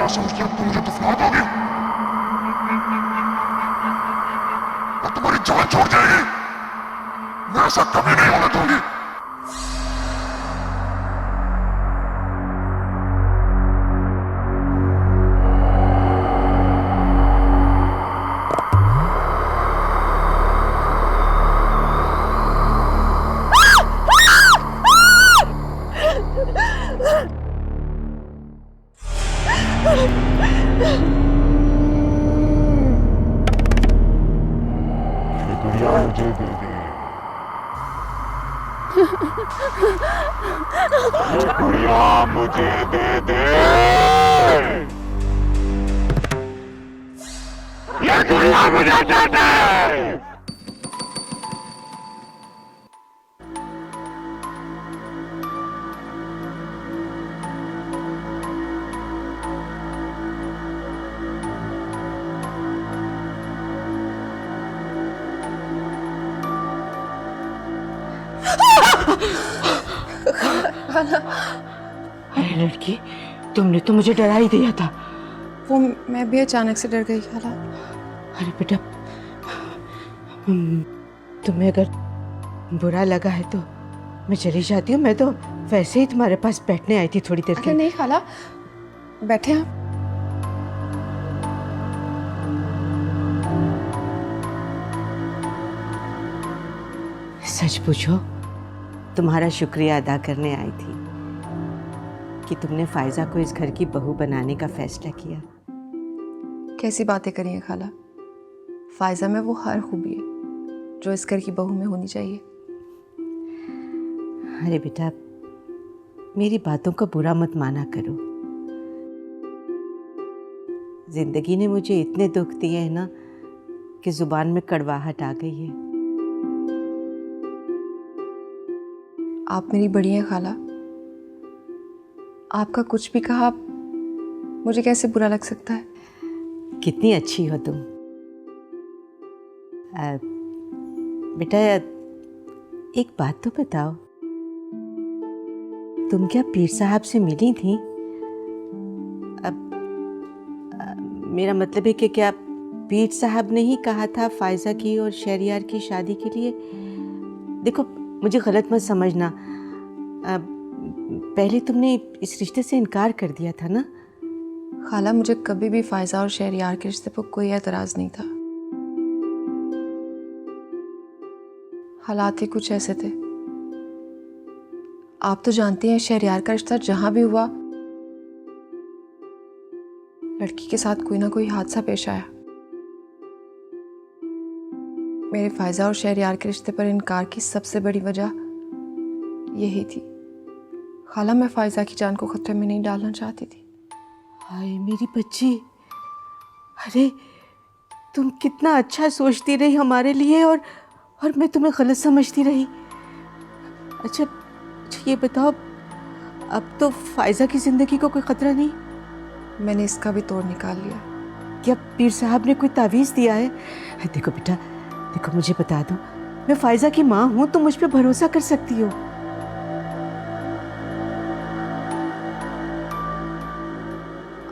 क्या समझती हो तुम मुझे दफना दोगे और तुम्हारी जान छोड़ जाएगी? मैं ऐसा कभी नहीं होने दूंगी। ये दुनिया मुझे दे दे, ये दुनिया मुझे दे दे, ये दुनिया मुझे दे दे। अरे लड़की, तुमने तो मुझे डरा ही दिया था। वो मैं भी अचानक से डर गई खाला। अरे बेटा, तुम्हें अगर बुरा लगा है तो मैं चली जाती हूँ। मैं तो वैसे ही तुम्हारे पास बैठने आई थी थोड़ी देर के अरे नहीं खाला, बैठे आप। सच पूछो, तुम्हारा शुक्रिया अदा करने आई थी कि तुमने फायजा को इस घर की बहू बनाने का फैसला किया। कैसी बातें करी हैं खाला, फायजा में वो हर खूबी है जो इस घर की बहू में होनी चाहिए। अरे बेटा, मेरी बातों का बुरा मत माना करो। जिंदगी ने मुझे इतने दुख दिए हैं ना कि जुबान में कड़वाहट आ गई है। आप मेरी बड़ी हैं खाला, आपका कुछ भी कहा मुझे कैसे बुरा लग सकता है। कितनी अच्छी हो तुम। बेटा, एक बात तो बताओ, तुम क्या पीर साहब से मिली थी? अब मेरा मतलब है कि क्या पीर साहब ने ही कहा था फायजा की और शहरियार की शादी के लिए? देखो, मुझे गलत मत समझना, पहले तुमने इस रिश्ते से इनकार कर दिया था ना? खाला, मुझे कभी भी फायजा और शहरियार के रिश्ते पर कोई एतराज़ नहीं था। हालात ही कुछ ऐसे थे। आप तो जानती हैं, शहरियार का रिश्ता जहां भी हुआ, लड़की के साथ कोई ना कोई हादसा पेश आया। मेरे फायजा और शहरियार के रिश्ते पर इनकार की सबसे बड़ी वजह यही थी। खाला, मैं फायजा की जान को खतरे में नहीं डालना चाहती थी। हाय मेरी बच्ची, अरे तुम कितना अच्छा सोचती रही हमारे लिए, और मैं तुम्हें गलत समझती रही। अच्छा, ये बताओ, अब तो फायजा की जिंदगी को कोई खतरा नहीं? मैंने इसका भी तोड़ निकाल लिया। क्या पीर साहब ने कोई तावीज़ दिया है? देखो बेटा, देखो, मुझे बता दो, मैं फायजा की माँ हूँ, तुम मुझ पे भरोसा कर सकती हो।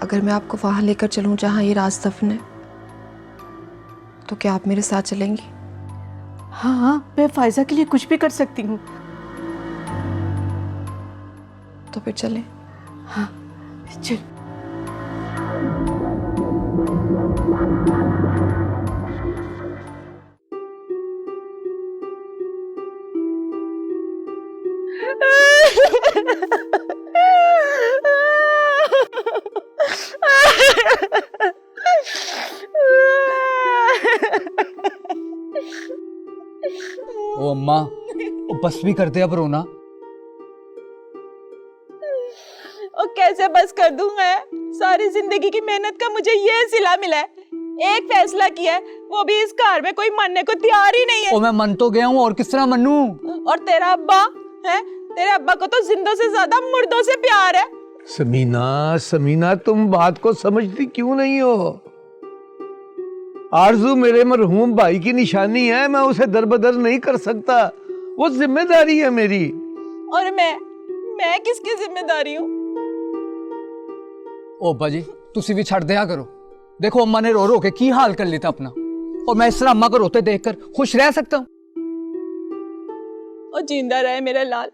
अगर मैं आपको वहां लेकर चलूं जहां ये राज दफन है, तो क्या आप मेरे साथ चलेंगी? हाँ हाँ, मैं फायजा के लिए कुछ भी कर सकती हूँ। तो फिर चलें। हाँ चल। ओ अम्मा, ओ बस भी करते अब रोना। और कैसे बस कर दूं मैं? सारी जिंदगी की मेहनत का मुझे ये सिला मिला है। एक फैसला किया है, वो भी इस घर में कोई मानने को तैयार ही नहीं है। ओ मैं मन तो गया हूँ, और किस तरह मनूं? और तेरा अब्बा है, तेरे अब्बा को तो जिंदों से ज्यादा मुर्दों से प्यार है। समीना, समीना, तुम बात को समझती क्यों नहीं हो? आरजू मेरे मरहूम भाई की निशानी है, मैं उसे दरबदर नहीं कर सकता, वो जिम्मेदारी है मेरी। और मैं किसकी जिम्मेदारी हूँ? ओ अब्बा जी, तुसी भी छड़ दिया करो। देखो अम्मा ने रो रो के की हाल कर लेता अपना, और मैं इस तरह अम्मा को रोते देखकर खुश रह सकता हूँ? और जिंदा रहे मेरा लाल।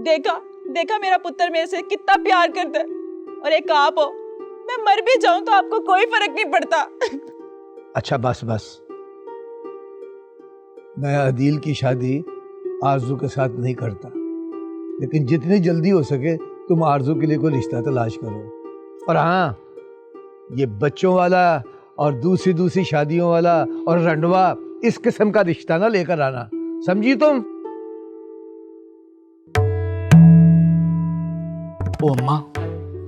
देखा देखा मेरा पुत्र मेरे से कितना प्यार करता है। और एक आप हो, मैं मर भी जाऊं तो आपको कोई फर्क नहीं पड़ता। अच्छा बस बस, मैं अदील की शादी आरजू के साथ नहीं करता, लेकिन जितनी जल्दी हो सके तुम आरजू के लिए कोई रिश्ता तलाश करो। और हाँ, ये बच्चों वाला और दूसरी शादियों वाला और रंडवा इस किस्म का रिश्ता ना लेकर आना, समझी तुम? ओ अम्मा,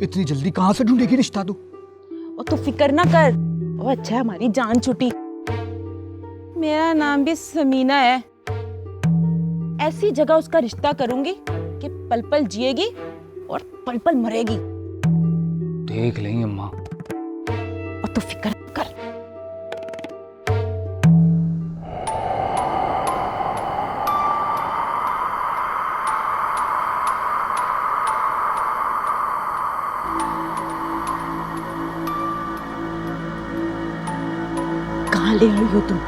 इतनी जल्दी कहां से ढूंढेगी रिश्ता तू? और तू फिक्र ना कर, वो अच्छा है हमारी जान छुटी। मेरा नाम भी समीना है। ऐसी जगह उसका रिश्ता करूंगी कि पल पल जिएगी और पल पल मरेगी। देख लेंगे अम्मा। और तू फिक्र ना कर। कहाँ ले आई हो तुम?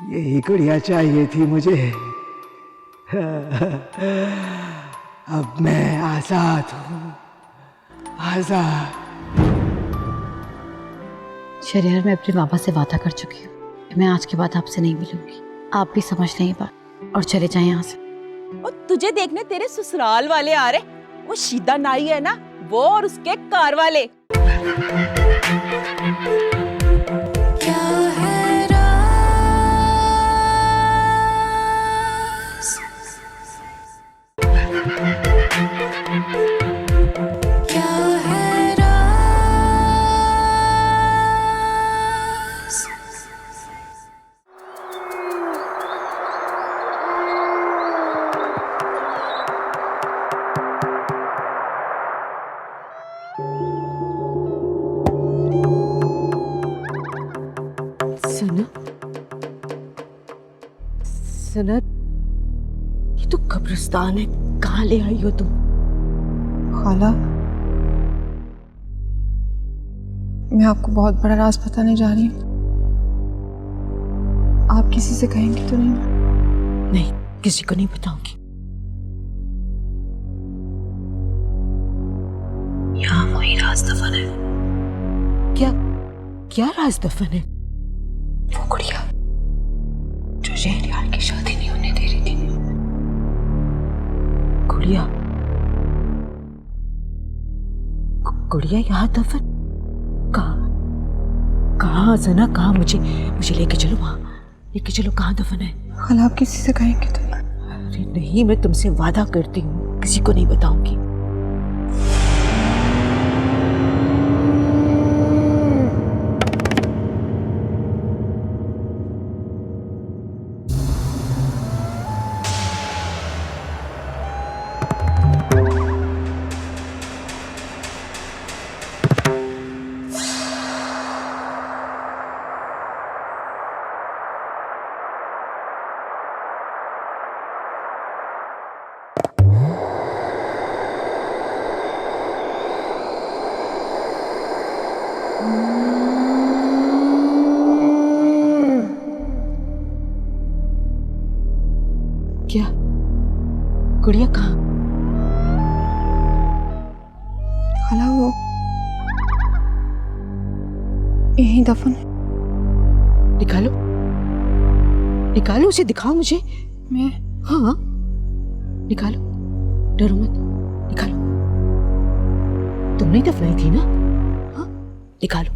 यही गुड़िया चाहिए थी मुझे। अब मैं आजाद हूँ, आजाद। शरियार, मैं अपने पापा से वादा कर चुकी हूँ कि मैं आज के बाद आपसे नहीं मिलूंगी। आप भी समझ लें ये बात और चले जाएं यहाँ से। और तुझे देखने तेरे ससुराल वाले आ रहे, वो शीदा नाई है ना, वो और उसके कार वाले। सना, ये तो कब्रिस्तान है। कहाँ ले आई हो तुम? खाला, मैं आपको बहुत बड़ा राज बताने जा रही हूँ। आप किसी से कहेंगे तो नहीं? नहीं, किसी को नहीं बताऊंगी। यहाँ वही राज दफन है। क्या क्या राज दफन है? वो गुड़िया जो शहरयार की शादी नहीं होने दे रही थी। गुड़िया? गुड़िया यहाँ दफन? कहाँ सना, कहाँ? मुझे लेके चलो वहाँ, लेके चलो। कहाँ दफन है? खाला, आप किसी से कहेंगे तो? अरे नहीं, मैं तुमसे वादा करती हूँ किसी को नहीं बताऊंगी। गुड़िया कहाँ? खाला वो यहीं दफन है। निकालो, निकालो उसे, दिखाओ मुझे। मैं हाँ, निकालो, डरो मत, निकालो। तुमने ही दफनाई थी ना? हाँ, निकालो।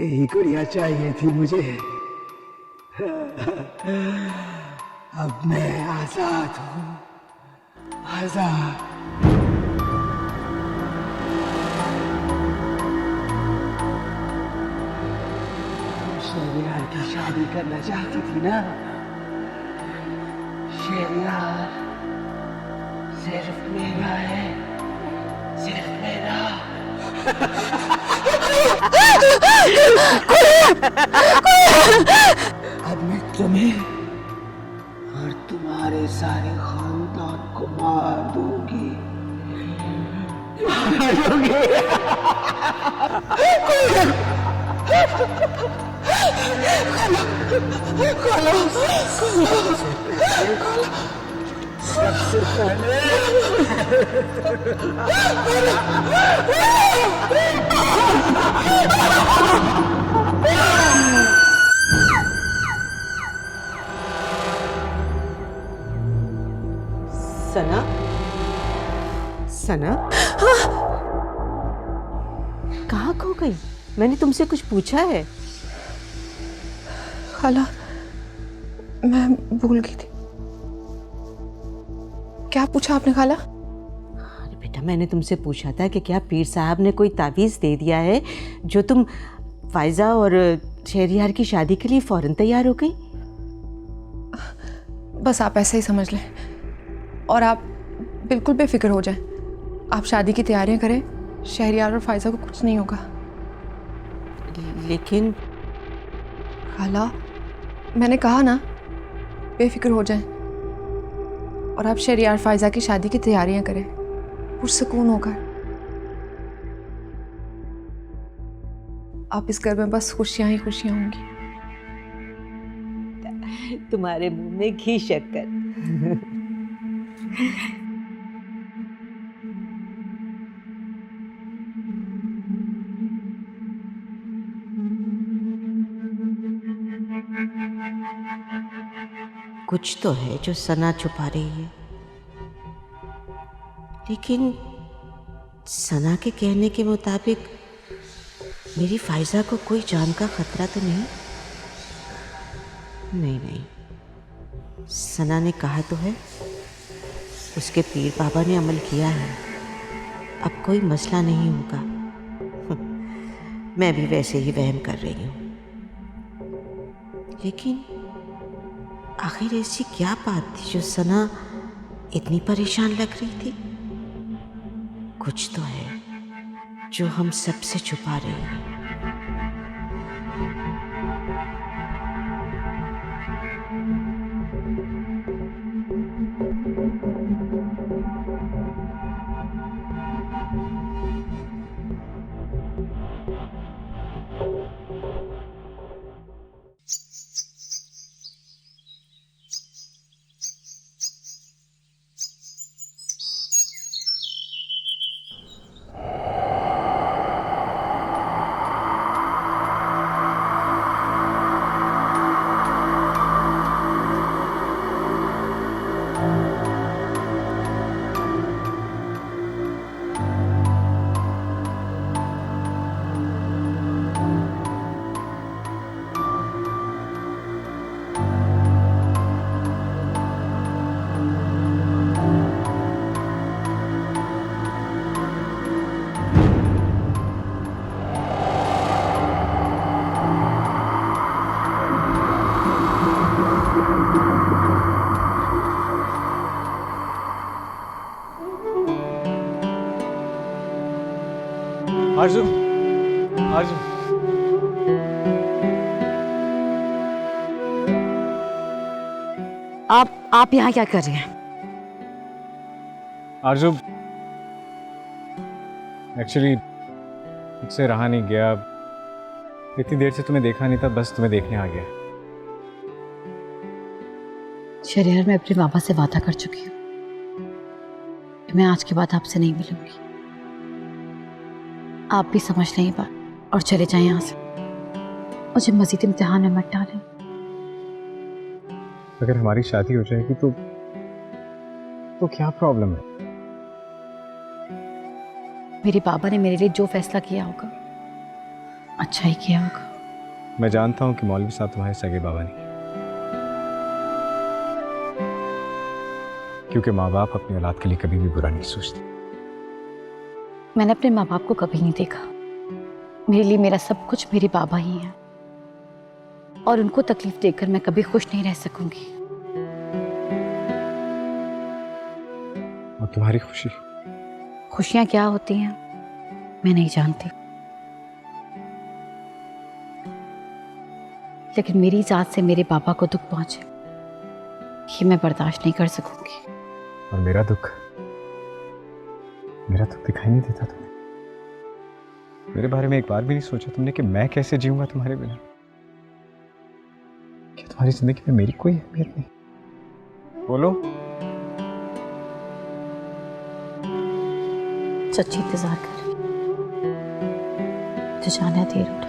यही गुड़िया चाहिए थी मुझे। अब मैं आजाद हूँ, आजाद। शहरयार की शादी करना चाहती थी ना? शहरयार सिर्फ मेरा है, सिर्फ मेरा। अब मैं तुम्हें और तुम्हारे सारे खानदान को मार दूंगी, सबसे पहले सना, सना, कहाँ खो गई? मैंने तुमसे कुछ पूछा है? खाला मैं भूल गई थी। क्या पूछा आपने खाला? अरे बेटा, मैंने तुमसे पूछा था कि क्या पीर साहब ने कोई तावीज़ दे दिया है जो तुम फायजा और शहरयार की शादी के लिए फौरन तैयार हो गई? बस आप ऐसे ही समझ लें और आप बिल्कुल बेफिक्र हो जाएं। आप शादी की तैयारियां करें, शहरयार और फायजा को कुछ नहीं होगा। लेकिन खाला मैंने कहा ना, बेफिक्र हो जाएं और आप शहरयार फायजा की शादी की तैयारियां करें, पुरसकून होकर। आप इस घर में बस खुशियां ही खुशियां होंगी। तुम्हारे मुंह में घी शक्कर। कुछ तो है जो सना छुपा रही है, लेकिन सना के कहने के मुताबिक मेरी फायजा को कोई जान का खतरा तो नहीं? नहीं, सना ने कहा तो है, उसके पीर बाबा ने अमल किया है, अब कोई मसला नहीं होगा। मैं भी वैसे ही वहम कर रही हूँ, लेकिन आखिर ऐसी क्या बात थी जो सना इतनी परेशान लग रही थी? कुछ तो है जो हम सबसे छुपा रही है। आरज़ू, आरज़ू, आप यहाँ क्या कर रहे हैं? आरज़ू, एक्चुअली मुझसे रहा नहीं गया। इतनी देर से तुम्हें देखा नहीं था, बस तुम्हें देखने आ गया। शहरियार, मैं अपने पापा से वादा कर चुकी हूँ कि मैं आज के बाद आपसे नहीं मिलूंगी। आप भी समझ लें ये बात और चले जाएं यहाँ से। मुझे मजीद इम्तिहान में मत डालें। अगर हमारी शादी हो जाएगी तो क्या प्रॉब्लम है? मेरे बाबा ने मेरे लिए जो फैसला किया होगा अच्छा ही किया होगा। मैं जानता हूँ कि मौलवी साहब तुम्हारे सगे बाबा नहीं, क्योंकि माँ बाप अपनी औलाद के लिए कभी भी बुरा नहीं सोचते। मैंने अपने माँ बाप को कभी नहीं देखा। मेरे लिए मेरा सब कुछ मेरे बाबा ही हैं और उनको तकलीफ देकर मैं कभी खुश नहीं रह सकूंगी। और तुम्हारी खुशियां क्या होती हैं मैं नहीं जानती, लेकिन मेरी जात से मेरे पापा को दुख पहुंचे ये मैं बर्दाश्त नहीं कर सकूंगी। और मेरा दुख दिखाई नहीं देता तुम्हें? मेरे बारे में एक बार भी नहीं सोचा तुमने कि मैं कैसे जीऊंगा तुम्हारे बिना? क्या तुम्हारी जिंदगी में मेरी कोई अहमियत नहीं? बोलो। सच्ची इंतजार कर रही तो जाने देर हो रही।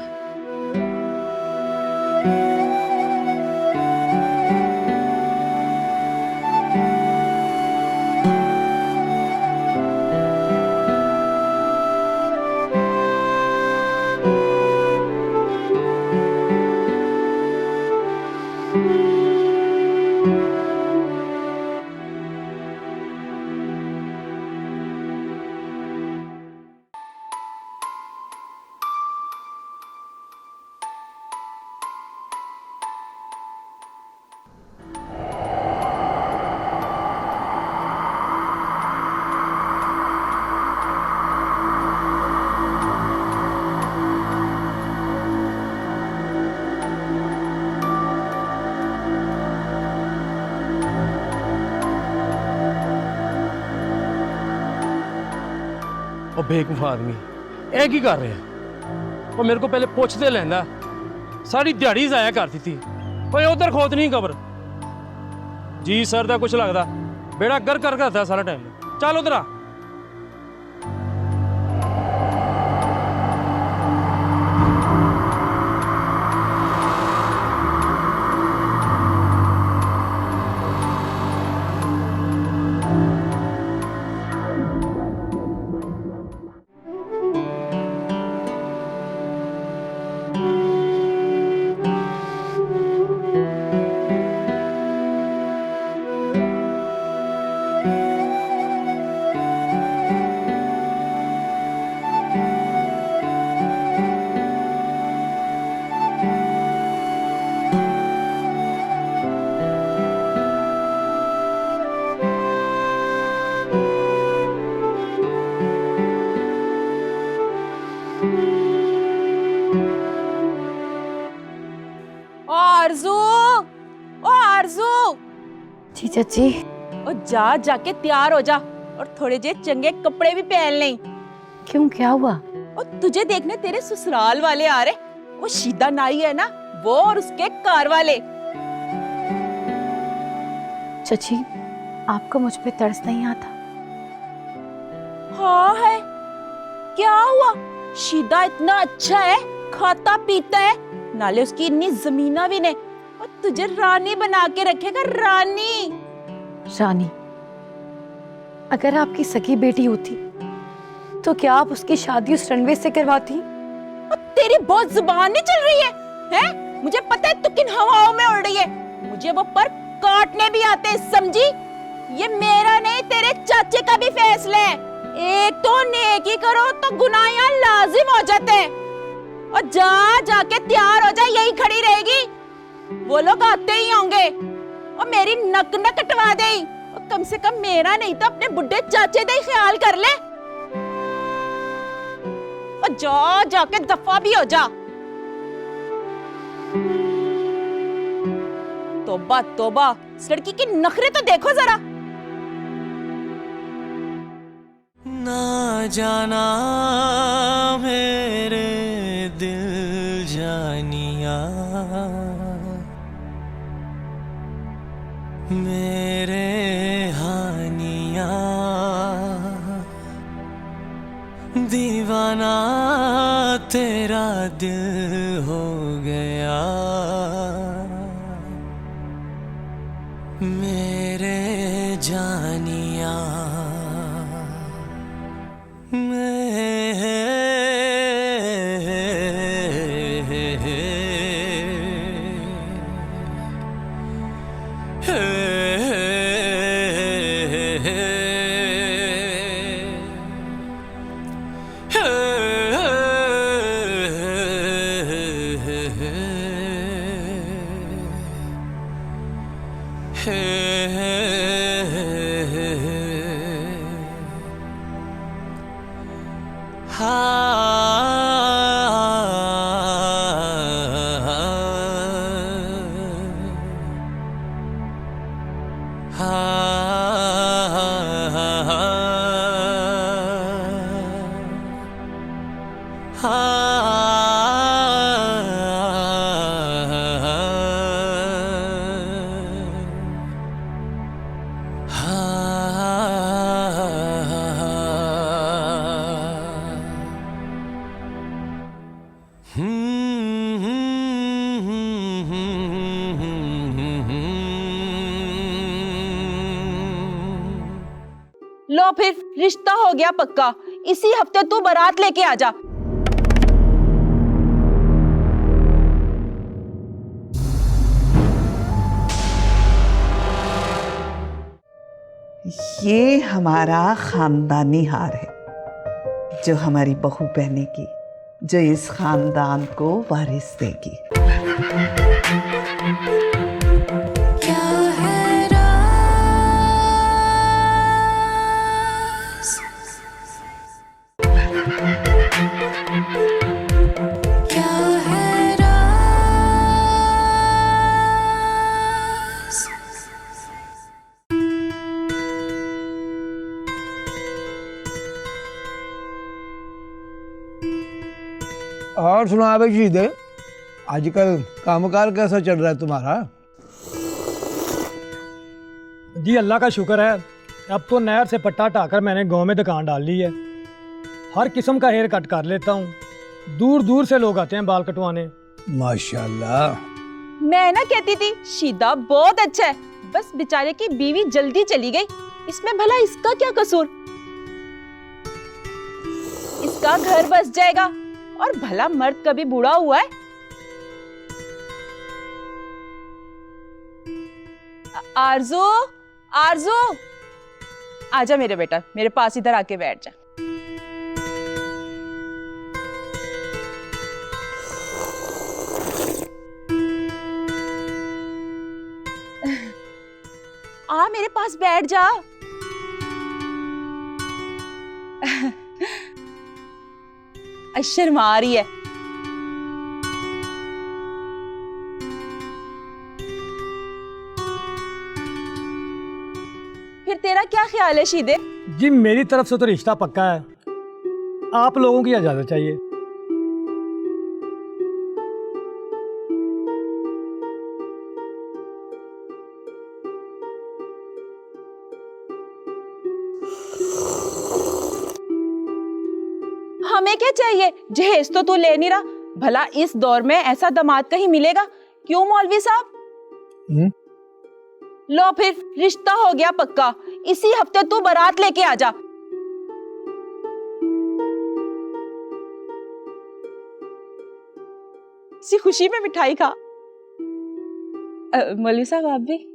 ਉਹ ਬੇਵਕੂਫ ਆਦਮੀ ਇਹ ਕੀ ਕਰ ਰਿਹਾ? ਉਹ ਮੇਰੇ ਕੋ ਪਹਿਲੇ ਪੁੱਛਦੇ ਲੈਂਦਾ, ਸਾਰੀ ਦਿਹਾੜੀ ਜ਼ਾਇਆ ਕਰ ਦਿੱਤੀ। ਓਏ ਉਧਰ ਖੋਤ ਨਹੀਂ ਕਬਰ ਜੀ ਸਰ ਦਾ ਕੁਛ ਲੱਗਦਾ, ਬੇੜਾ ਗਰ ਕਰ ਕਰਦਾ ਸਾਰਾ ਟਾਈਮ। ਚੱਲ ਉਧਰ ਆ। जी चाची। और जाके तैयार हो जा और थोड़े जे चंगे कपड़े भी पहन ले। क्यों, क्या हुआ? और तुझे देखने तेरे ससुराल वाले आ रहे, वो शीदा नाई है ना, वो और उसके कार वाले। चाची, आपको मुझ पे तरस नहीं आता? हाँ है, क्या हुआ? शीदा इतना अच्छा है, खाता पीता है, नाले उसकी इतनी जमीना भी नहीं, और तुझे रानी बना के रखेगा। रानी रानी? अगर आपकी सगी बेटी होती तो क्या आप उसकी शादी उस रणवीर से करवाती? और तेरी बहुत जुबान नहीं चल रही है? मुझे पता है तू किन हवाओं में उड़ रही है। मुझे वो पर काटने भी आते हैं, समझी? ये मेरा नहीं, तेरे चाचे का भी फैसला है। एक तो नेकी करो तो गुनाह लाजिम हो जाते हैं। और जाके तैयार हो जा, यही खड़ी रहेगी, वो लोग आते ही होंगे। और मेरी नक न कटवा दे, और कम से कम मेरा नहीं तो अपने बुढ़े चाचे का ही ख्याल कर ले। और जा जाके दफा भी हो जा। तौबा तौबा, इस लड़की की नखरे तो देखो जरा। ना जाना मेरे दिल जानिया, मेरे हानिया, दीवाना तेरा दिल हो गया, मेरे जानिया। लो फिर रिश्ता हो गया पक्का, इसी हफ्ते तू बारात लेके आ जा। ये हमारा खानदानी हार है जो हमारी बहू पहनेगी, जो इस खानदान को वारिस देगी। क्या है क्या है राज? और सुना भाई शीदे, आजकल कामकाज कैसा चल रहा है तुम्हारा? जी अल्लाह का शुक्र है, अब तो नहर से पट्टा हटाकर मैंने गांव में दुकान डाल ली है। हर किस्म का हेयर कट कर लेता हूँ, दूर दूर से लोग आते हैं बाल कटवाने। माशाल्लाह। मैं ना कहती थी शीदा बहुत अच्छा है, बस बेचारे की बीवी जल्दी चली गई, इसमें भला इसका क्या कसूर? इसका घर बस जाएगा, और भला मर्द कभी बूढ़ा हुआ है? आरज़ू, आरज़ू, आजा मेरे बेटा, मेरे पास इधर आके बैठ जा। आ मेरे पास बैठ जा। शर्मा रही है। फिर तेरा क्या ख्याल है शीदे? जी मेरी तरफ से तो रिश्ता पक्का है, आप लोगों की इजाजत चाहिए। हमें क्या चाहिए, जहेज तो तू ले नहीं रहा, भला इस दौर में ऐसा दामाद कहीं मिलेगा? क्यों मौलवी साहब? लो फिर रिश्ता हो गया पक्का, इसी हफ्ते तू बारात लेके आ जा। इसी खुशी में मिठाई खा। मौलवी साहब आप भी?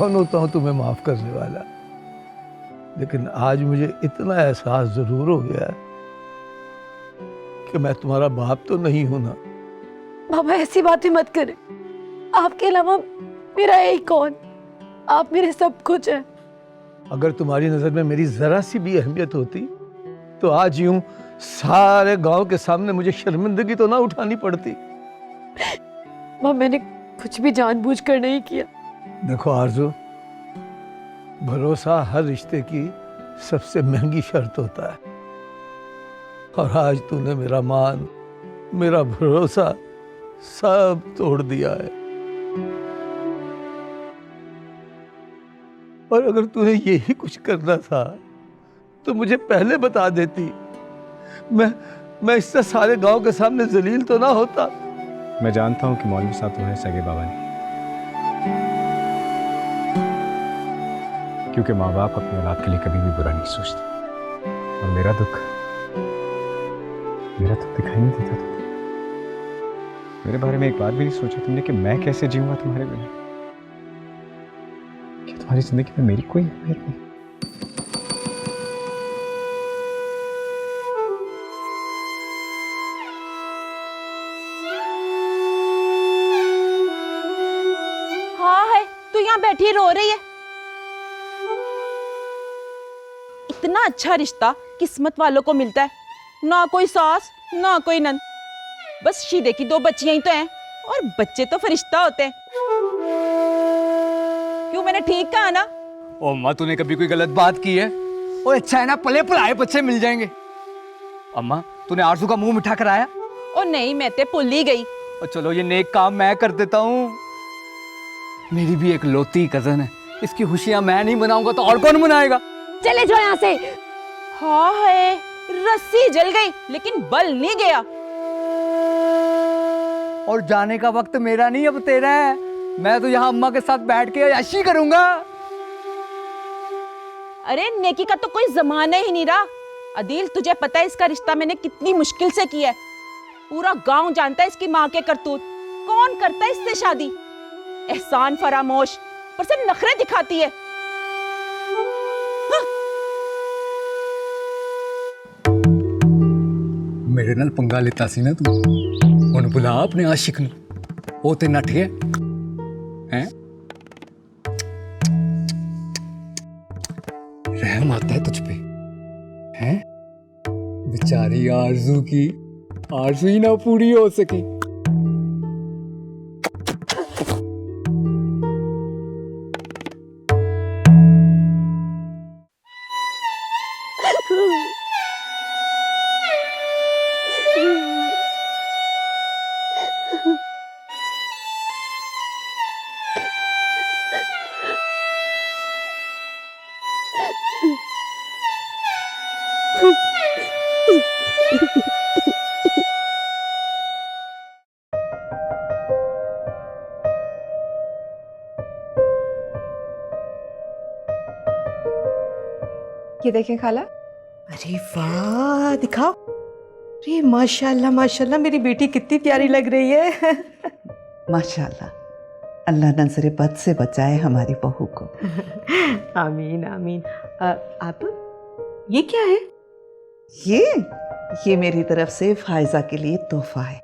कौन होता हूँ तुम्हें माफ करने वाला, लेकिन आज मुझे इतना एहसास जरूर हो गया कि मैं तुम्हारा बाप तो नहीं हूं ना। बाबा ऐसी बातें मत करें, आपके अलावा मेरा यही कौन, आप मेरे सब कुछ हैं। अगर तुम्हारी नजर में मेरी जरा सी भी अहमियत होती तो आज यूं सारे गांव के सामने मुझे शर्मिंदगी तो ना उठानी पड़ती। माँ मैंने कुछ भी जानबूझकर नहीं किया। देखो आरजू, भरोसा हर रिश्ते की सबसे महंगी शर्त होता है, और आज तूने मेरा मान, मेरा भरोसा सब तोड़ दिया है। और अगर तूने यही कुछ करना था तो मुझे पहले बता देती, मैं इससे सारे गांव के सामने जलील तो ना होता। मैं जानता हूँ कि मौलवी साहब तुम्हारे सगे बाबा नहीं, क्योंकि माँ बाप अपनी औलाद के लिए कभी भी बुरा नहीं सोचते। और मेरा दुख दिखाई नहीं देता था। मेरे बारे में एक बार भी नहीं सोचा तुमने कि मैं कैसे जीऊंगा तुम्हारे बिना, कि तुम्हारी जिंदगी में मेरी कोई अहमियत नहीं। हाँ है, तू यहाँ बैठी रो रही है। इतना अच्छा रिश्ता किस्मत वालों को मिलता है, ना कोई सास ना कोई नंद, बस शीदे की 2 बच्चियां ही तो हैं, और बच्चे तो फरिश्ता होते हैं। क्यों, मैंने ठीक कहा ना? ओ अम्मा, तूने कभी कोई गलत बात की है? और अच्छा है ना, पले पलाए बच्चे मिल जाएंगे। अम्मा, तूने आरजू का मुंह मिठा कराया? और नहीं, मैं ते भूल ही गई। और चलो ये नेक काम मैं कर देता हूँ। मेरी भी एक लौती कजन है, इसकी खुशियां मैं नहीं मनाऊंगा तो और कौन मनाएगा? चले जाओ यहाँ से। हाँ है, रस्सी जल गई लेकिन बल नहीं गया। और जाने का वक्त मेरा नहीं, अब तेरा है। मैं तो यहाँ अम्मा के साथ बैठ के अय्याशी करूंगा। अरे नेकी का तो कोई जमाना ही नहीं रहा। अदील, तुझे पता है इसका रिश्ता मैंने कितनी मुश्किल से किया है। पूरा गांव जानता है इसकी माँ के करतूत। कौन करता है इससे शादी? एहसान फरामोश, पर से नखरे दिखाती है। मेरे नाल पंगा लेता सी ना तू, उन बुला अपने आशिक नु, वो ते नठ गया हैं। रहम आता है तुझ पे हैं? बेचारी आरजू की आरजू ही ना पूरी हो सकी। ये देखें खाला। अरे वाह, दिखाओ। अरे माशाल्लाह माशाल्लाह, मेरी बेटी कितनी प्यारी लग रही है। माशाल्लाह, अल्लाह नजरे बद से बचाए हमारी बहू को। आमीन आमीन। आप ये क्या है? ये मेरी तरफ से फायजा के लिए तोहफा है।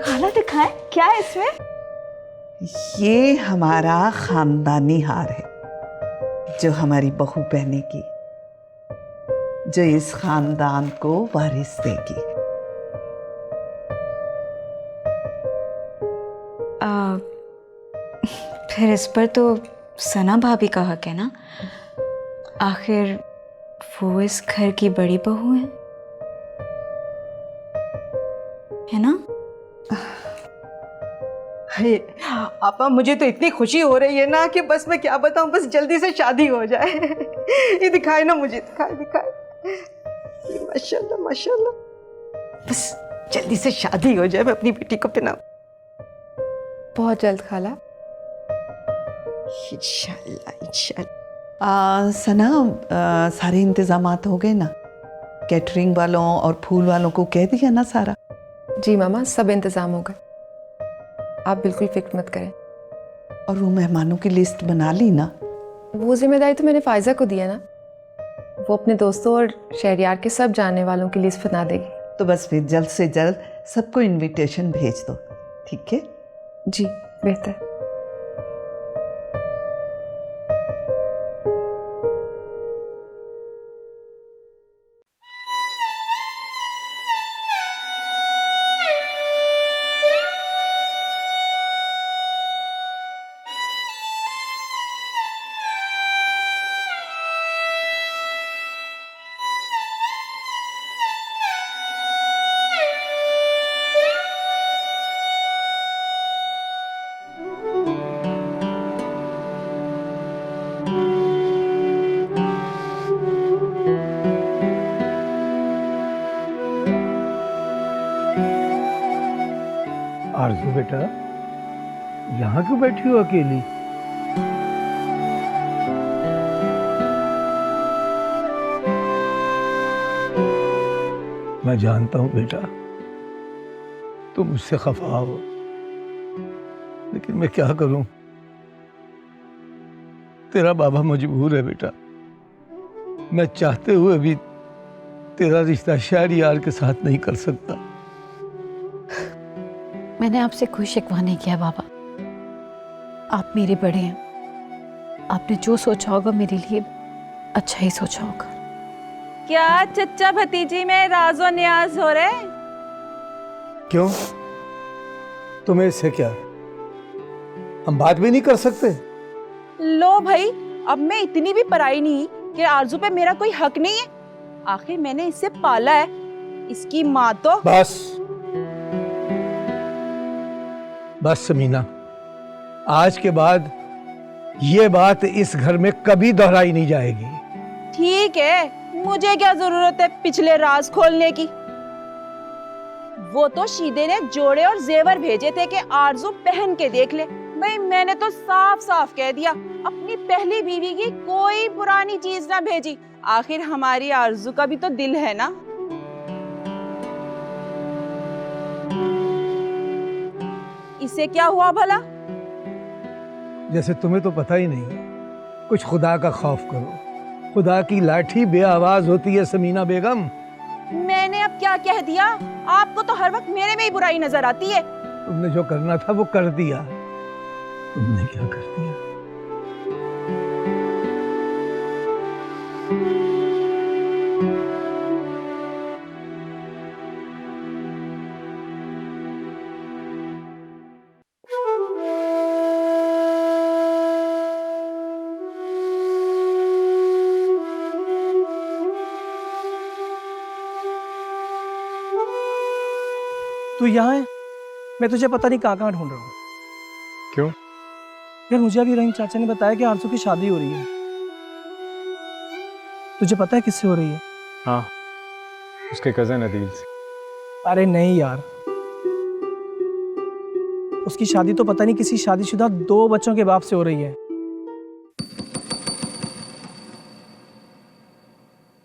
खाला दिखाएं, क्या है इसमें? ये हमारा खानदानी हार है, जो हमारी बहू पहनेगी, जो इस खानदान को वारिस देगी। फिर इस पर तो सना भाभी का हक है ना, आखिर वो इस घर की बड़ी बहू है ना? अरे आपा, मुझे तो इतनी खुशी हो रही है ना कि बस मैं क्या बताऊं, बस जल्दी से शादी हो जाए। ये दिखाए ना मुझे, दिखाए। माशाल्लाह माशाल्लाह, बस जल्दी से शादी हो जाए, मैं अपनी बेटी को पहनाऊं। बहुत जल्द खाला। इंशाल्लाह इंशाल्लाह। सना, सारे इंतजामात हो गए ना? कैटरिंग वालों और फूल वालों को कह दिया ना सारा? जी मामा, सब इंतजाम हो गए। आप बिल्कुल फिक्र मत करें। और वो मेहमानों की लिस्ट बना ली ना? वो जिम्मेदारी तो मैंने फ़ायज़ा को दिया ना, वो अपने दोस्तों और शहरियार के सब जानने वालों की लिस्ट बना देगी। तो बस फिर जल्द से जल्द सबको इनविटेशन भेज दो, ठीक है? जी बेहतर। आरजू बेटा, यहाँ क्यों बैठी हो अकेली? मैं जानता हूँ बेटा, तुम मुझसे खफा हो, लेकिन मैं क्या करूं? तेरा बाबा मजबूर है बेटा। मैं चाहते हुए भी तेरा रिश्ता शहरियार के साथ नहीं कर सकता। मैंने आपसे कोई शिकवा नहीं किया बाबा, आप मेरे बड़े हैं, आपने जो सोचा होगा मेरे लिए अच्छा ही सोचा होगा। क्या चच्चा भतीजी में राजो न्याज हो रहे? क्यों? तुम्हें इससे क्या? हम बात भी नहीं कर सकते? लो भाई, अब मैं इतनी भी पराई नहीं कि आरजू पे मेरा कोई हक नहीं है। आखिर मैंने इसे पाला है, इसकी माँ तो। बस समीना, आज के बाद ये बात इस घर में कभी दोहराई नहीं जाएगी। ठीक है, मुझे क्या जरूरत है पिछले राज खोलने की। वो तो शीदे ने जोड़े और जेवर भेजे थे कि आरजू पहन के देख ले। भाई मैंने तो साफ साफ कह दिया, अपनी पहली बीवी की कोई पुरानी चीज ना भेजी। आखिर हमारी आरजू का भी तो दिल है ना। इसे क्या हुआ भला? जैसे तुम्हें तो पता ही नहीं, कुछ खुदा का खौफ करो। खुदा की लाठी बेआवाज होती है समीना बेगम। मैंने अब क्या कह दिया? आपको तो हर वक्त मेरे में ही बुराई नजर आती है। तुमने जो करना था वो कर दिया। तुमने क्या कर दिया? तू यहाँ है? मैं तुझे पता नहीं कहाँ ढूंढ रहा हूँ। क्यों? यार मुझे अभी रहीम चाचा ने बताया कि आरजू की शादी हो रही है। तुझे पता है किससे हो रही है? हाँ, उसके कजन अदील से। अरे नहीं यार, उसकी शादी तो पता नहीं किसी शादीशुदा 2 बच्चों के बाप से हो रही है।